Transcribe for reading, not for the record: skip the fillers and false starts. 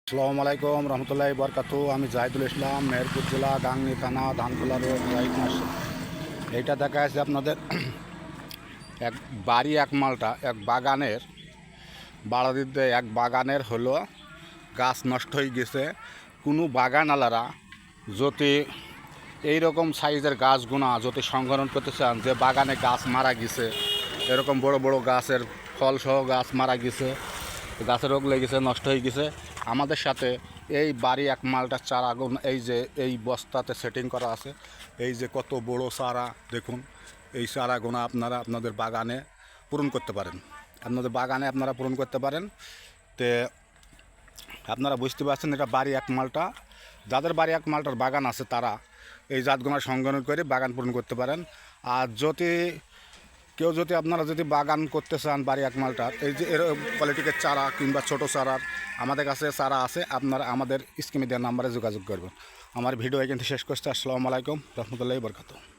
আসসালামু আলাইকুম রহমতুল্লাহি বরকাতু। আমি জাহিদুল ইসলাম, মেহেরপুর জেলা, গাংনী থানা, ধানখোলা রোড, রাইট নার্সারি। এইটা দেখা যাচ্ছে আপনাদের এক বাড়ি এক মালটা এক বাগানের বাড়াদিতে এক বাগানের হলো গাছ নষ্ট হয়ে গেছে। কোনো বাগানওয়ালারা যদি এইরকম সাইজের গাছগুনা যদি সংরক্ষণ করতে চান, যে বাগানে গাছ মারা গেছে, এরকম বড় বড় গাছের ফলসহ গাছ মারা গেছে, গাছের রোগ লেগেছে, নষ্ট হয়ে গেছে, আমাদের সাথে এই বাড়ি এক মালটার চারা আগুন, এই যে এই বস্তাতে সেটিং করা আছে, এই যে কত বড় চারা দেখুন, এই চারাগুনা আপনারা আপনাদের বাগানে পূরণ করতে পারেন, আপনারা পূরণ করতে পারেন। তে আপনারা বুঝতে পারছেন, এটা বাড়ি এক মালটা। যাদের বাড়ি এক মালটার বাগান আছে তারা এই জাতগুনা সংগ্রহ করে বাগান পূরণ করতে পারেন। আর যদি আপনারা যদি বাগান করতে চান বাড়ি এক মালটার, এই যে এর কোয়ালিটির চারা কিংবা ছোটো চারার আমাদের কাছে চারা আছে, আপনারা আমাদের স্ক্রিনে দেওয়া নাম্বারে যোগাযোগ করবেন। আমার ভিডিও এখান থেকে শেষ করতে। আসসালামু আলাইকুম রহমতুল্লাহি বরকাতুহু।